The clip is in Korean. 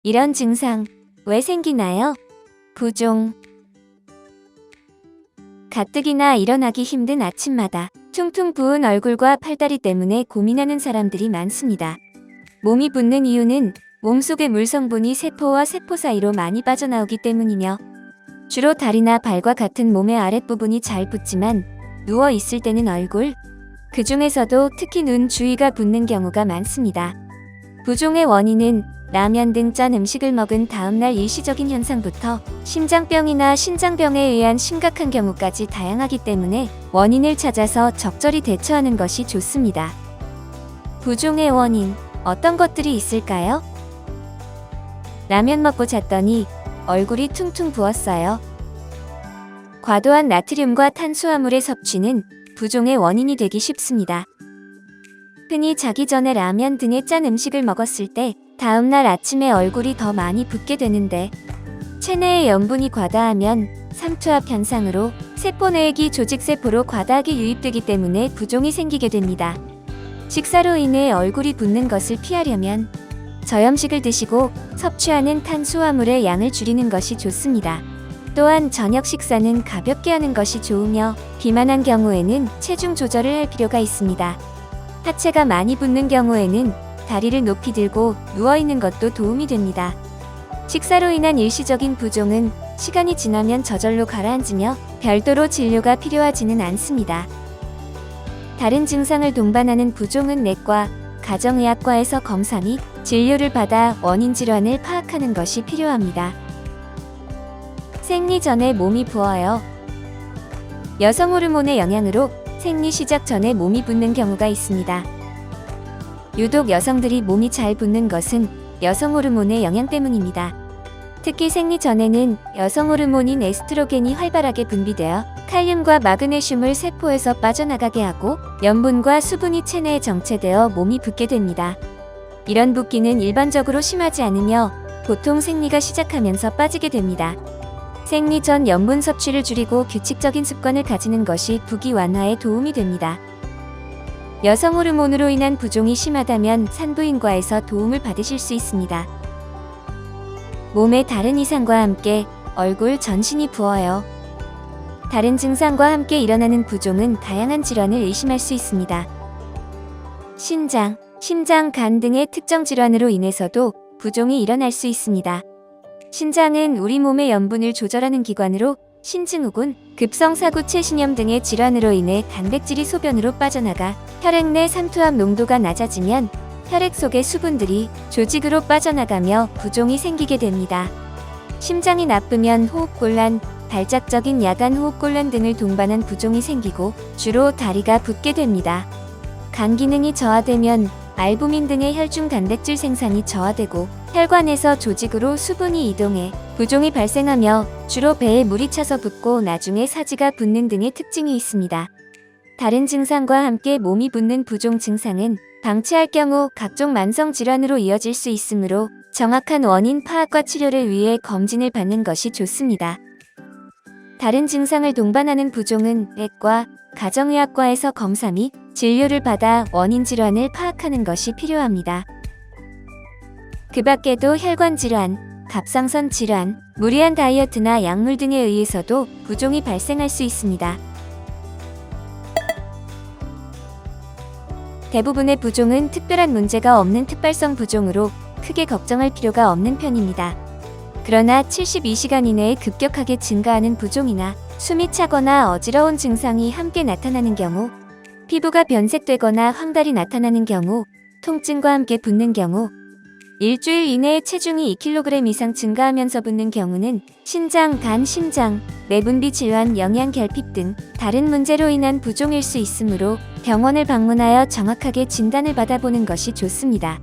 이런 증상 왜 생기나요? 부종. 가뜩이나 일어나기 힘든 아침마다 퉁퉁 부은 얼굴과 팔다리 때문에 고민하는 사람들이 많습니다. 몸이 붓는 이유는 몸속의 물 성분이 세포와 세포 사이로 많이 빠져나오기 때문이며, 주로 다리나 발과 같은 몸의 아랫부분이 잘 붓지만 누워 있을 때는 얼굴, 그 중에서도 특히 눈 주위가 붓는 경우가 많습니다. 부종의 원인은 라면 등 짠 음식을 먹은 다음날 일시적인 현상부터 심장병이나 신장병에 의한 심각한 경우까지 다양하기 때문에 원인을 찾아서 적절히 대처하는 것이 좋습니다. 부종의 원인, 어떤 것들이 있을까요? 라면 먹고 잤더니 얼굴이 퉁퉁 부었어요. 과도한 나트륨과 탄수화물의 섭취는 부종의 원인이 되기 쉽습니다. 흔히 자기 전에 라면 등의 짠 음식을 먹었을 때 다음날 아침에 얼굴이 더 많이 붓게 되는데, 체내의 염분이 과다하면 삼투압 현상으로 세포 내의 기 조직세포로 과다하게 유입되기 때문에 부종이 생기게 됩니다. 식사로 인해 얼굴이 붓는 것을 피하려면 저염식을 드시고 섭취하는 탄수화물의 양을 줄이는 것이 좋습니다. 또한 저녁 식사는 가볍게 하는 것이 좋으며, 비만한 경우에는 체중 조절을 할 필요가 있습니다. 하체가 많이 붓는 경우에는 다리를 높이 들고 누워있는 것도 도움이 됩니다. 식사로 인한 일시적인 부종은 시간이 지나면 저절로 가라앉으며 별도로 진료가 필요하지는 않습니다. 다른 증상을 동반하는 부종은 내과, 가정의학과에서 검사 및 진료를 받아 원인 질환을 파악하는 것이 필요합니다. 생리 전에 몸이 부어요. 여성 호르몬의 영향으로 생리 시작 전에 몸이 붓는 경우가 있습니다. 유독 여성들이 몸이 잘 붓는 것은 여성 호르몬의 영향 때문입니다. 특히 생리 전에는 여성 호르몬인 에스트로겐이 활발하게 분비되어 칼륨과 마그네슘을 세포에서 빠져나가게 하고 염분과 수분이 체내에 정체되어 몸이 붓게 됩니다. 이런 붓기는 일반적으로 심하지 않으며 보통 생리가 시작하면서 빠지게 됩니다. 생리 전 염분 섭취를 줄이고 규칙적인 습관을 가지는 것이 붓기 완화에 도움이 됩니다. 여성 호르몬으로 인한 부종이 심하다면 산부인과에서 도움을 받으실 수 있습니다. 몸의 다른 이상과 함께 얼굴 전신이 부어요. 다른 증상과 함께 일어나는 부종은 다양한 질환을 의심할 수 있습니다. 신장, 심장, 간 등의 특정 질환으로 인해서도 부종이 일어날 수 있습니다. 신장은 우리 몸의 염분을 조절하는 기관으로 신증후군, 급성사구 체신염 등의 질환으로 인해 단백질이 소변으로 빠져나가 혈액 내 삼투압 농도가 낮아지면 혈액 속의 수분들이 조직으로 빠져나가며 부종이 생기게 됩니다. 심장이 나쁘면 호흡곤란, 발작적인 야간 호흡곤란 등을 동반한 부종이 생기고 주로 다리가 붓게 됩니다. 간 기능이 저하되면 알부민 등의 혈중 단백질 생산이 저하되고 혈관에서 조직으로 수분이 이동해 부종이 발생하며 주로 배에 물이 차서 붓고 나중에 사지가 붓는 등의 특징이 있습니다. 다른 증상과 함께 몸이 붓는 부종 증상은 방치할 경우 각종 만성 질환으로 이어질 수 있으므로 정확한 원인 파악과 치료를 위해 검진을 받는 것이 좋습니다. 다른 증상을 동반하는 부종은 내과, 가정의학과에서 검사 및 진료를 받아 원인 질환을 파악하는 것이 필요합니다. 그 밖에도 혈관 질환, 갑상선 질환, 무리한 다이어트나 약물 등에 의해서도 부종이 발생할 수 있습니다. 대부분의 부종은 특별한 문제가 없는 특발성 부종으로 크게 걱정할 필요가 없는 편입니다. 그러나 72시간 이내에 급격하게 증가하는 부종이나 숨이 차거나 어지러운 증상이 함께 나타나는 경우, 피부가 변색되거나 황달이 나타나는 경우, 통증과 함께 붓는 경우, 일주일 이내에 체중이 2kg 이상 증가하면서 붓는 경우는 신장, 간, 심장, 내분비 질환, 영양 결핍 등 다른 문제로 인한 부종일 수 있으므로 병원을 방문하여 정확하게 진단을 받아보는 것이 좋습니다.